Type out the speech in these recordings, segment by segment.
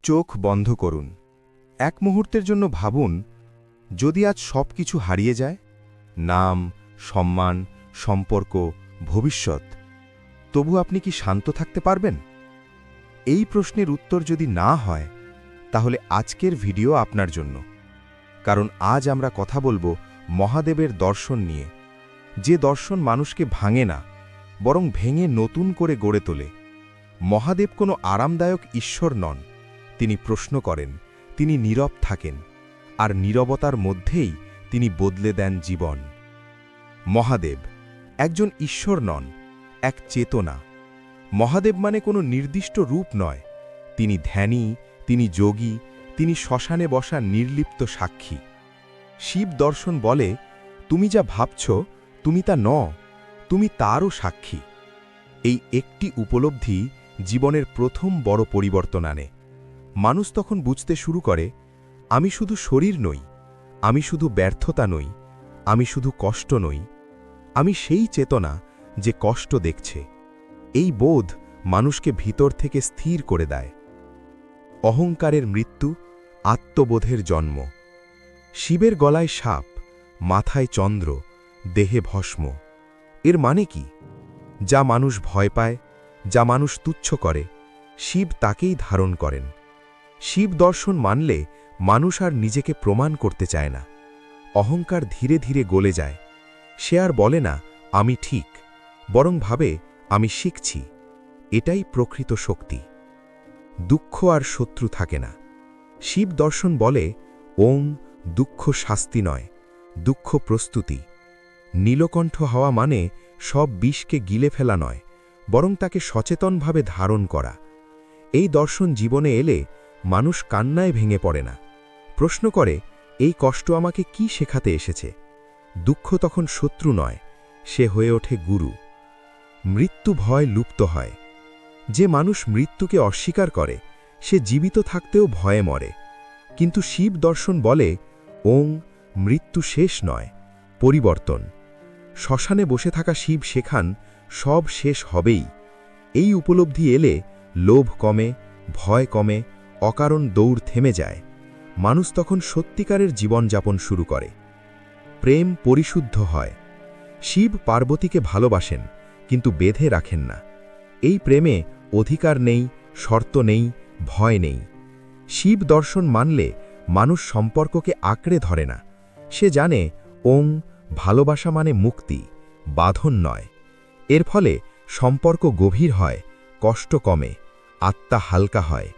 চোখ বন্ধ করুন। এক মুহূর্তের জন্য ভাবুন, যদি আজ সব কিছু হারিয়ে যায়, নাম, সম্মান, সম্পর্ক, ভবিষ্যৎ, তবু আপনি কি শান্ত থাকতে পারবেন? এই প্রশ্নের উত্তর যদি না হয়, তাহলে আজকের ভিডিও আপনার জন্য। কারণ আজ আমরা কথা বলবো মহাদেবের দর্শন নিয়ে, যে দর্শন মানুষকে ভাঙে না, বরং ভেঙে নতুন করে গড়ে তোলে। মহাদেব কোনো আরামদায়ক ঈশ্বর নন। তিনি প্রশ্ন করেন, তিনি নীরব থাকেন, আর নীরবতার মধ্যেই তিনি বদলে দেন জীবন। মহাদেব একজন ঈশ্বর নন, এক চেতনা। মহাদেব মানে কোনো নির্দিষ্ট রূপ নয়। তিনি ধ্যানী, তিনি যোগী, তিনি শ্মশানে বসা নির্লিপ্ত সাক্ষী। শিব দর্শন বলে, তুমি যা ভাবছ তুমি তা নও, তুমি তারও সাক্ষী। এই একটি উপলব্ধি জীবনের প্রথম বড় পরিবর্তন আনে। মানুষ তখন বুঝতে শুরু করে, আমি শুধু শরীর নই, আমি শুধু ব্যর্থতা নই, আমি শুধু কষ্ট নই, আমি সেই চেতনা যে কষ্ট দেখছে। এই বোধ মানুষকে ভিতর থেকে স্থির করে দেয়। অহংকারের মৃত্যু, আত্মবোধের জন্ম। শিবের গলায় সাপ, মাথায় চন্দ্র, দেহে ভস্ম। এর মানে কি? যা মানুষ ভয় পায়, যা মানুষ তুচ্ছ করে, শিব তাকেই ধারণ করেন। শিব দর্শন মানলে মানুষ আর নিজেকে প্রমাণ করতে চায় না। অহংকার ধীরে ধীরে গলে যায়। সে আর বলে না আমি ঠিক, বরং ভাবে আমি শিখছি। এটাই প্রকৃত শক্তি। দুঃখ আর শত্রু থাকে না। শিব দর্শন বলে, ওং, দুঃখ শাস্তি নয়, দুঃখ প্রস্তুতি। নীলকণ্ঠ হওয়া মানে সব বিষকে গিলে ফেলা নয়, বরং তাকে সচেতনভাবে ধারণ করা। এই দর্শন জীবনে এলে মানুষ কান্নায় ভেঙে পড়ে না। প্রশ্ন করে, এই কষ্ট আমাকে কি শেখাতে এসেছে? দুঃখ তখন শত্রু নয়, সে হয়ে ওঠে গুরু। মৃত্যু ভয় লুপ্ত হয়। যে মানুষ মৃত্যুকে অস্বীকার করে, সে জীবিত থাকতেও ভয়ে মরে। কিন্তু শিব দর্শন বলে, ওং, মৃত্যু শেষ নয়, পরিবর্তন। শ্মশানে বসে থাকা শিব শেখান, সব শেষ হবেই। এই উপলব্ধি এলে লোভ কমে, ভয় কমে, অকারণ দৌড় থেমে যায়। মানুষ তখন সত্যিকারের জীবনযাপন শুরু করে। প্রেম পরিশুদ্ধ হয়। শিব পার্বতীকে ভালোবাসেন, কিন্তু বেঁধে রাখেন না। এই প্রেমে অধিকার নেই, শর্ত নেই, ভয় নেই। শিব দর্শন মানলে মানুষ সম্পর্ককে আঁকড়ে ধরে না। সে জানে, ওং, ভালোবাসা মানে মুক্তি, বাঁধন নয়। এর ফলে সম্পর্ক গভীর হয়, কষ্ট কমে, আত্মা হালকা হয়।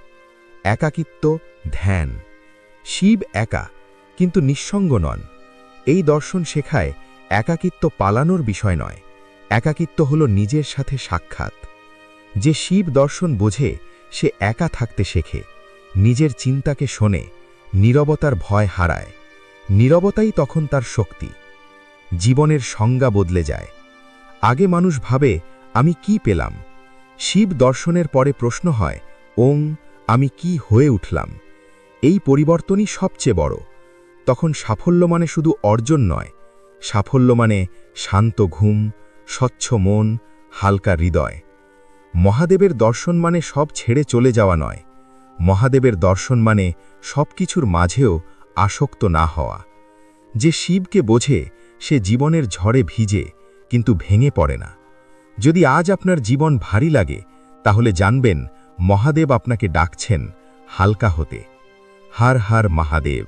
একাকিত্ব, ধ্যান। শিব একা, কিন্তু নিঃসঙ্গ নন। এই দর্শন শেখায়, একাকিত্ব পালানোর বিষয় নয়, একাকিত্ব হল নিজের সাথে সাক্ষাৎ। যে শিব দর্শন বোঝে, সে একা থাকতে শেখে, নিজের চিন্তাকে শোনে, নীরবতার ভয় হারায়। নীরবতাই তখন তার শক্তি। জীবনের সংজ্ঞা বদলে যায়। আগে মানুষ ভাবে, আমি কি পেলাম? শিব দর্শনের পরে প্রশ্ন হয়, ওং, আমি কি হয়ে উঠলাম? এই পরিবর্তনই সবচেয়ে বড়। তখন সাফল্য মানে শুধু অর্জন নয়, সাফল্য মানে শান্ত ঘুম, স্বচ্ছ মন, হালকা হৃদয়। মহাদেবের দর্শন মানে সব ছেড়ে চলে যাওয়া নয়। মহাদেবের দর্শন মানে সবকিছুর মাঝেও আসক্ত না হওয়া। যে শিবকে বোঝে, সে জীবনের ঝড়ে ভিজে, কিন্তু ভেঙে পড়ে না। যদি আজ আপনার জীবন ভারী লাগে, তাহলে জানবেন মহাদেব আপনাকে ডাকছেন হালকা হতে। হর হর মহাদেব।